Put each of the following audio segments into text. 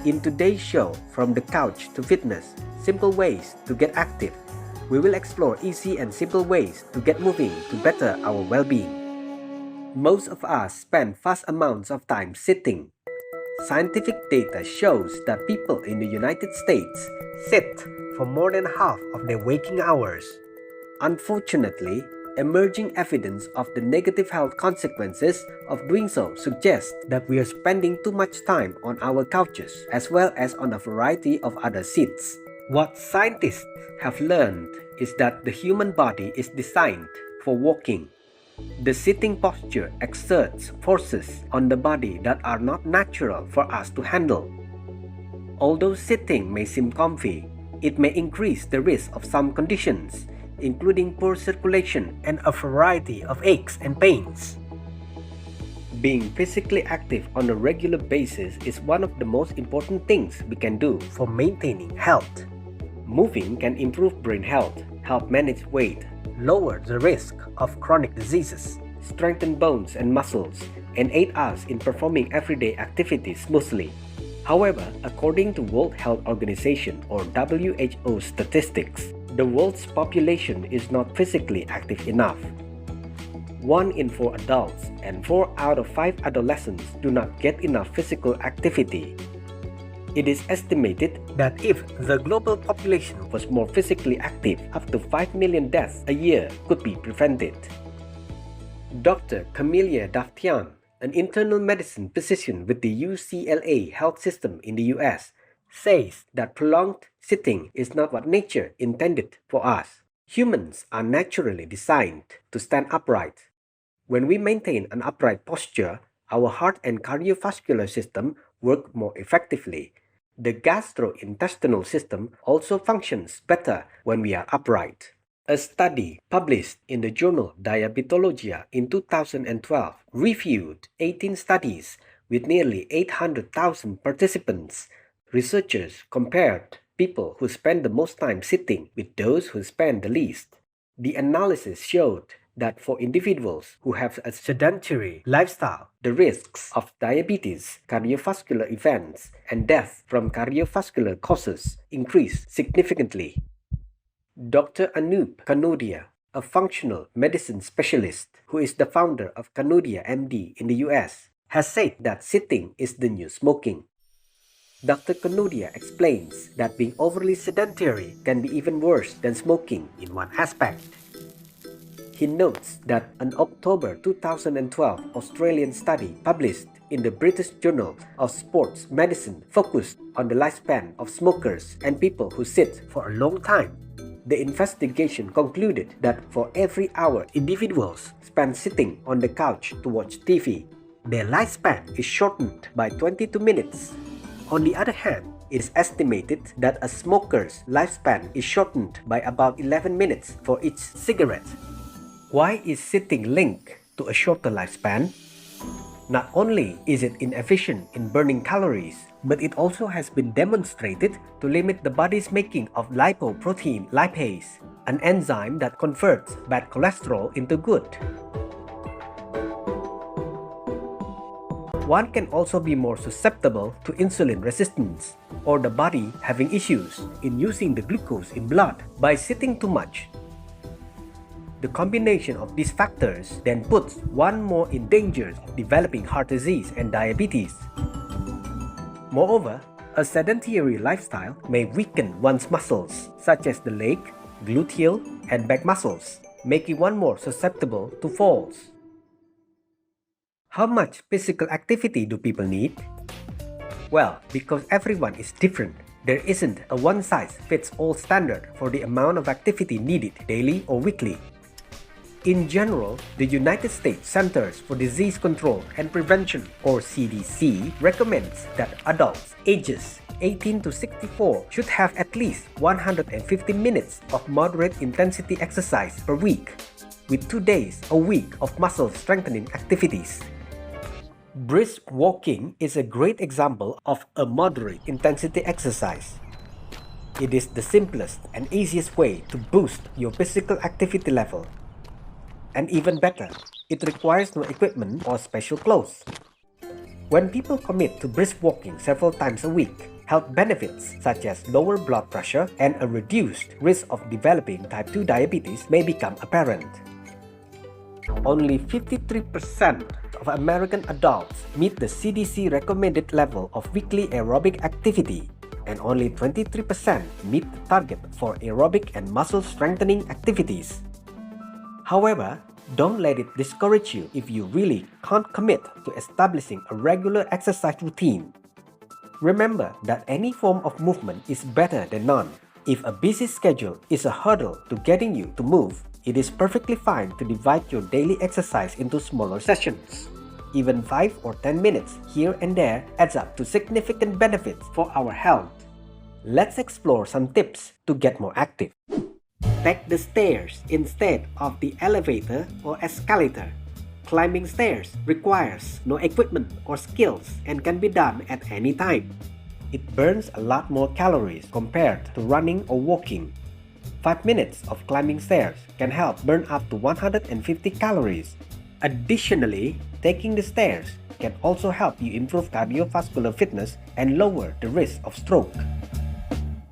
In today's show, From the Couch to Fitness, Simple Ways to Get Active, we will explore easy and simple ways to get moving to better our well-being. Most of us spend vast amounts of time sitting. Scientific data shows that people in the United States sit for more than half of their waking hours. Unfortunately, emerging evidence of the negative health consequences of doing so suggests that we are spending too much time on our couches as well as on a variety of other seats. What scientists have learned is that the human body is designed for walking. The sitting posture exerts forces on the body that are not natural for us to handle. Although sitting may seem comfy, it may increase the risk of some conditions, including poor circulation and a variety of aches and pains. Being physically active on a regular basis is one of the most important things we can do for maintaining health. Moving can improve brain health, help manage weight, lower the risk of chronic diseases, strengthen bones and muscles, and aid us in performing everyday activities smoothly. However, according to World Health Organization or WHO statistics, the world's population is not physically active enough. 1 in 4 adults and 4 out of 5 adolescents do not get enough physical activity. It is estimated that if the global population was more physically active, up to 5 million deaths a year could be prevented. Dr. Camelia Davtyan, an internal medicine physician with the UCLA Health System in the US, says that prolonged sitting is not what nature intended for us. Humans are naturally designed to stand upright. When we maintain an upright posture, our heart and cardiovascular system work more effectively. The gastrointestinal system also functions better when we are upright. A study published in the journal Diabetologia in 2012 reviewed 18 studies with nearly 800,000 participants. Researchers compared people who spend the most time sitting with those who spend the least. The analysis showed that for individuals who have a sedentary lifestyle, the risks of diabetes, cardiovascular events, and death from cardiovascular causes increased significantly. Dr. Anup Kanodia, a functional medicine specialist who is the founder of Kanodia MD in the US, has said that sitting is the new smoking. Dr. Kanodia explains that being overly sedentary can be even worse than smoking in one aspect. He notes that an October 2012 Australian study published in the British Journal of Sports Medicine focused on the lifespan of smokers and people who sit for a long time. The investigation concluded that for every hour individuals spend sitting on the couch to watch TV, their lifespan is shortened by 22 minutes. On the other hand, it is estimated that a smoker's lifespan is shortened by about 11 minutes for each cigarette. Why is sitting linked to a shorter lifespan? Not only is it inefficient in burning calories, but it also has been demonstrated to limit the body's making of lipoprotein lipase, an enzyme that converts bad cholesterol into good. One can also be more susceptible to insulin resistance, or the body having issues in using the glucose in blood by sitting too much. The combination of these factors then puts one more in danger of developing heart disease and diabetes. Moreover, a sedentary lifestyle may weaken one's muscles, such as the leg, gluteal, and back muscles, making one more susceptible to falls. How much physical activity do people need? Well, because everyone is different, there isn't a one-size-fits-all standard for the amount of activity needed daily or weekly. In general, the United States Centers for Disease Control and Prevention, or CDC, recommends that adults ages 18 to 64 should have at least 150 minutes of moderate intensity exercise per week, with 2 days a week of muscle strengthening activities. Brisk walking is a great example of a moderate intensity exercise. It is the simplest and easiest way to boost your physical activity level. And even better, it requires no equipment or special clothes. When people commit to brisk walking several times a week, health benefits such as lower blood pressure and a reduced risk of developing type 2 diabetes may become apparent. Only 53% of American adults meet the CDC recommended level of weekly aerobic activity, and only 23% meet the target for aerobic and muscle strengthening activities. However, don't let it discourage you if you really can't commit to establishing a regular exercise routine. Remember that any form of movement is better than none. If a busy schedule is a hurdle to getting you to move, it is perfectly fine to divide your daily exercise into smaller sessions. Even 5 or 10 minutes here and there adds up to significant benefits for our health. Let's explore some tips to get more active. Take the stairs instead of the elevator or escalator. Climbing stairs requires no equipment or skills and can be done at any time. It burns a lot more calories compared to running or walking. 5 minutes of climbing stairs can help burn up to 150 calories. Additionally, taking the stairs can also help you improve cardiovascular fitness and lower the risk of stroke.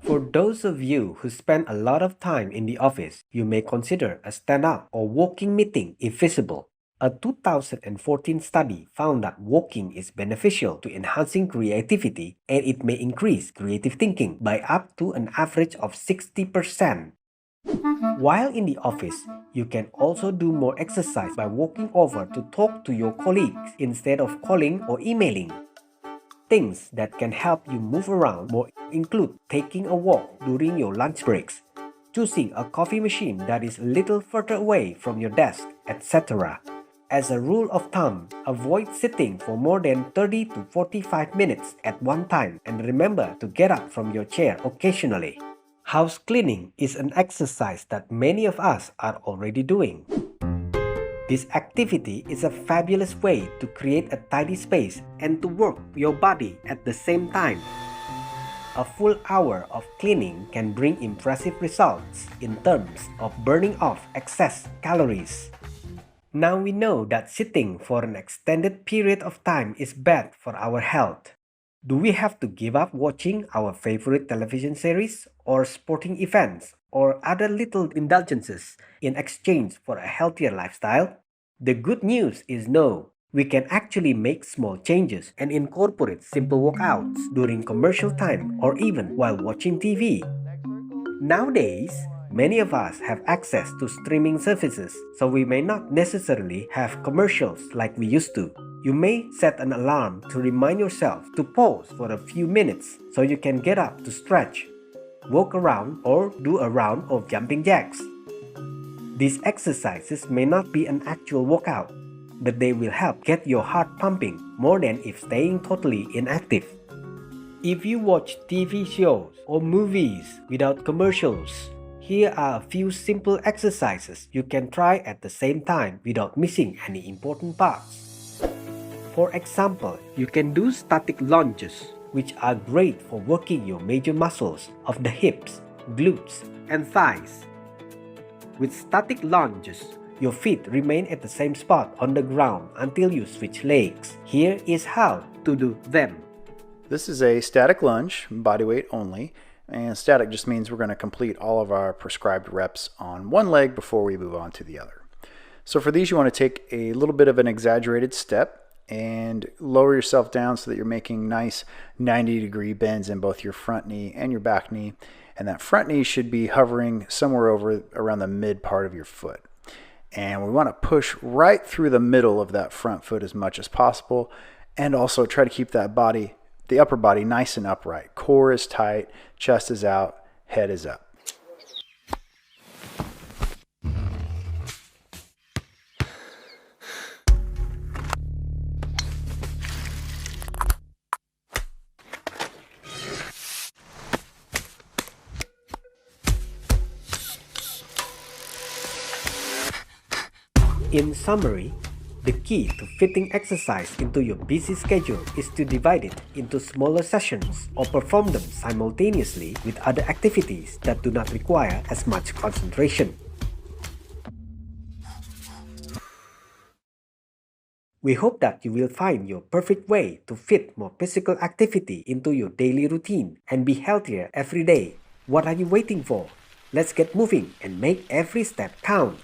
For those of you who spend a lot of time in the office, you may consider a stand-up or walking meeting if feasible. A 2014 study found that walking is beneficial to enhancing creativity and it may increase creative thinking by up to an average of 60%. While in the office, you can also do more exercise by walking over to talk to your colleagues instead of calling or emailing. Things that can help you move around more include taking a walk during your lunch breaks, choosing a coffee machine that is a little further away from your desk, etc. As a rule of thumb, avoid sitting for more than 30 to 45 minutes at one time and remember to get up from your chair occasionally. House cleaning is an exercise that many of us are already doing. This activity is a fabulous way to create a tidy space and to work your body at the same time. A full hour of cleaning can bring impressive results in terms of burning off excess calories. Now we know that sitting for an extended period of time is bad for our health. Do we have to give up watching our favorite television series or sporting events or other little indulgences in exchange for a healthier lifestyle? The good news is no. We can actually make small changes and incorporate simple workouts during commercial time or even while watching TV. Nowadays, many of us have access to streaming services, so we may not necessarily have commercials like we used to. You may set an alarm to remind yourself to pause for a few minutes so you can get up to stretch, walk around, or do a round of jumping jacks. These exercises may not be an actual workout, but they will help get your heart pumping more than if staying totally inactive. If you watch TV shows or movies without commercials, here are a few simple exercises you can try at the same time without missing any important parts. For example, you can do static lunges, which are great for working your major muscles of the hips, glutes, and thighs. With static lunges, your feet remain at the same spot on the ground until you switch legs. Here is how to do them. This is a static lunge, body weight only, and static just means we're going to complete all of our prescribed reps on one leg before we move on to the other. So for these, you want to take a little bit of an exaggerated step and lower yourself down so that you're making nice 90-degree bends in both your front knee and your back knee. And that front knee should be hovering somewhere over around the mid part of your foot. And we want to push right through the middle of that front foot as much as possible, and also try to keep that body, the upper body, nice and upright. Core is tight, chest is out, head is up. In summary, the key to fitting exercise into your busy schedule is to divide it into smaller sessions or perform them simultaneously with other activities that do not require as much concentration. We hope that you will find your perfect way to fit more physical activity into your daily routine and be healthier every day. What are you waiting for? Let's get moving and make every step count.